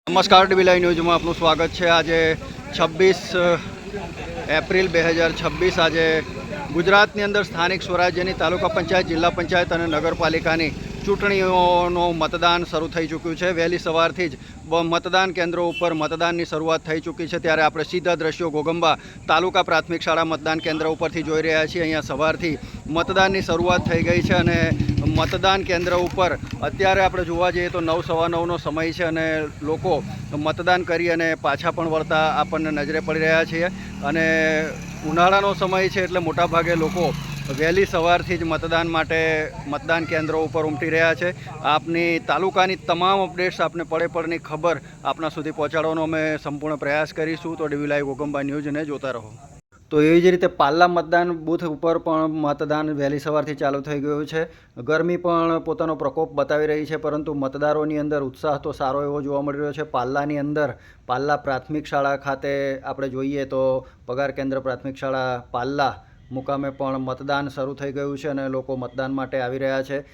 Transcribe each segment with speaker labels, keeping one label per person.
Speaker 1: નમસ્કાર, dB live ન્યૂઝમાં આપનું સ્વાગત છે। આજે 26 એપ્રિલ 2026 આજે ગુજરાતની અંદર સ્થાનિક સ્વરાજ્યની તાલુકા પંચાયત, જિલ્લા પંચાયત અને નગરપાલિકાની ચૂંટણીઓનું મતદાન શરૂ થઈ ચૂક્યું છે। વહેલી સવારથી જ મતદાન કેન્દ્રો ઉપર મતદાનની શરૂઆત થઈ ચૂકી છે। ત્યારે આપણે સીધા દ્રશ્યો ઘોગંબા તાલુકા પ્રાથમિક શાળા મતદાન કેન્દ્ર ઉપરથી જોઈ રહ્યા છીએ। અહીંયા સવારથી મતદાનની શરૂઆત થઈ ગઈ છે અને મતદાન કેન્દ્ર ઉપર અત્યારે આપણે જોવા જઈએ તો 9, સવા 9નો સમય છે અને લોકો મતદાન કરી અને પાછા પણ વળતા આપણને નજરે પડી રહ્યા છીએ। અને ઉનાળાનો સમય છે એટલે મોટાભાગે લોકો વહેલી સવારથી જ મતદાન માટે મતદાન કેન્દ્રો ઉપર ઉમટી રહ્યા છે। આપની તાલુકાની તમામ અપડેટ્સ આપને પડે ખબર આપના સુધી પહોંચાડવાનો અમે સંપૂર્ણ પ્રયાસ કરીશું। તો ડીબી લાઈવ ઘોગંબા ન્યૂઝને જોતા રહો। તો એવી જ રીતે પાલ્લા મતદાન બૂથ ઉપર પણ મતદાન વહેલી સવારથી ચાલુ થઈ ગયું છે। ગરમી પણ પોતાનો પ્રકોપ બતાવી રહી છે, પરંતુ મતદારોની અંદર ઉત્સાહ તો સારો એવો જોવા મળી રહ્યો છે। પાલ્લાની અંદર પાલ્લા પ્રાથમિક શાળા ખાતે આપણે જોઈએ તો પગાર કેન્દ્ર પ્રાથમિક શાળા પાલ્લા મુકામે પણ મતદાન શરૂ થઈ ગયું છે અને લોકો મતદાન માટે આવી રહ્યા છે।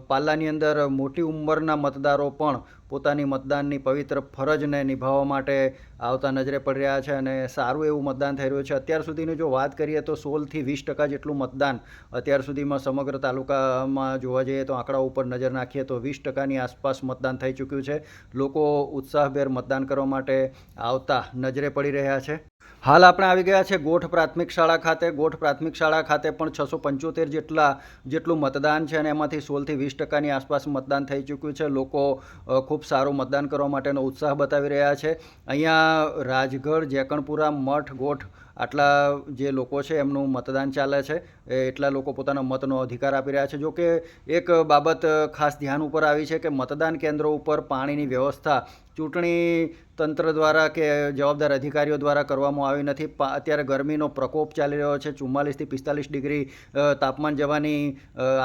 Speaker 1: પાલ્લાની અંદર મોટી ઉંમરના મતદારો પણ પોતાની મતદાનની પવિત્ર ફરજને નિભાવવા માટે આવતા નજરે પડી રહ્યા છે અને સારું એવું મતદાન થઈ રહ્યું છે। અત્યાર સુધીની જો વાત કરીએ તો 16થી 20% જેટલું મતદાન અત્યાર સુધીમાં સમગ્ર તાલુકામાં જોવા જઈએ તો આંકડા ઉપર નજર નાખીએ તો 20%ની આસપાસ મતદાન થઈ ચૂક્યું છે। લોકો ઉત્સાહભેર મતદાન કરવા માટે આવતા નજરે પડી રહ્યા છે। હાલ આપણે આવી ગયા છે ગોઠ પ્રાથમિક શાળા ખાતે। ગોઠ પ્રાથમિક શાળા ખાતે પણ 675 જેટલું મતદાન છે અને એમાંથી 16થી 20%ની આસપાસ મતદાન થઈ ચૂક્યું છે। લોકો ખૂબ સારું મતદાન કરવા માટેનો ઉત્સાહ બતાવી રહ્યા છે। અહીંયા રાજગઢ, જેકણપુરા, મઠ, ગોઠ આટલા જે લોકો છે એમનું મતદાન ચાલે છે। એટલા લોકો પોતાના મતનો અધિકાર આપી રહ્યા છે। જો કે એક બાબત ખાસ ધ્યાન ઉપર આવી છે કે મતદાન કેન્દ્રો ઉપર પાણીની વ્યવસ્થા ચૂંટણી તંત્ર દ્વારા કે જવાબદાર અધિકારીઓ દ્વારા કરવામાં આવી નથી। અત્યારે ગરમીનો પ્રકોપ ચાલી રહ્યો છે, 44થી 45 ડિગ્રી તાપમાન જવાની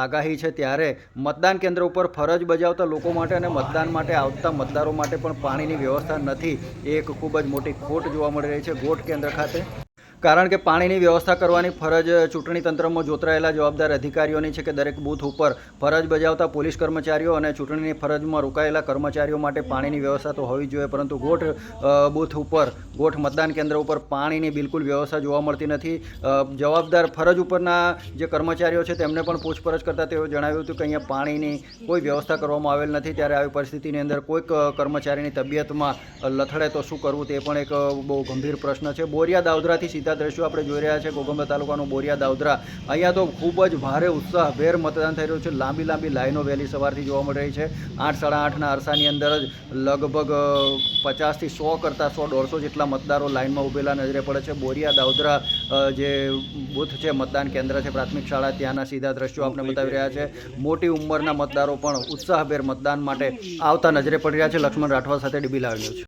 Speaker 1: આગાહી છે। ત્યારે મતદાન કેન્દ્ર ઉપર ફરજ બજાવતા લોકો માટે અને મતદાન માટે આવતા મતદારો માટે પણ પાણીની વ્યવસ્થા નથી, એ એક ખૂબ જ મોટી ખોટ જોવા મળી રહી છે ગોઠ કેન્દ્ર ખાતે। કારણ કે પાણીની વ્યવસ્થા કરવાની ફરજ ચૂંટણી તંત્રમાં જોતરાયેલા જવાબદાર અધિકારીઓની છે કે દરેક બૂથ ઉપર ફરજ બજાવતા પોલીસ કર્મચારીઓ અને ચૂંટણીની ફરજમાં રોકાયેલા કર્મચારીઓ માટે પાણીની વ્યવસ્થા તો હોવી જોઈએ, પરંતુ ગોઠ બૂથ ઉપર, ગોઠ મતદાન કેન્દ્ર ઉપર પાણીની બિલકુલ વ્યવસ્થા જોવા મળતી નથી। જવાબદાર ફરજ ઉપરના જે કર્મચારીઓ છે તેમને પણ પૂછપરછ કરતાં તેઓ જણાવ્યું હતું કે અહીંયા પાણીની કોઈ વ્યવસ્થા કરવામાં આવેલ નથી। ત્યારે આવી પરિસ્થિતિની અંદર કોઈક કર્મચારીની તબિયતમાં લથડે તો શું કરવું, તે પણ એક બહુ ગંભીર પ્રશ્ન છે। બોરિયા દાઉદરાથી સીધા દ્રશ્યો આપણે જોઈ રહ્યા છે ઘોગંબા તાલુકાનું બોરિયા દાઉદરા। અહીંયા તો ખૂબ જ ભારે ઉત્સાહભેર મતદાન થઈ રહ્યું છે। લાંબી લાઈનો વહેલી સવારથી જોવા મળી રહી છે। 8, સાડા 8ના અરસાની અંદર જ લગભગ 50થી 100 કરતાં 100-150 જેટલા મતદારો લાઇનમાં ઊભેલા નજરે પડે છે। બોરિયા દાઉદરા જે બૂથ છે, મતદાન કેન્દ્ર છે પ્રાથમિક શાળા, ત્યાંના સીધા દ્રશ્યો આપણે બતાવી રહ્યા છે। મોટી ઉંમરના મતદારો પણ ઉત્સાહભેર મતદાન માટે આવતા નજરે પડી રહ્યા છે। લક્ષ્મણ રાઠવા સાથે ડીબી લાઈવ ન્યૂઝ।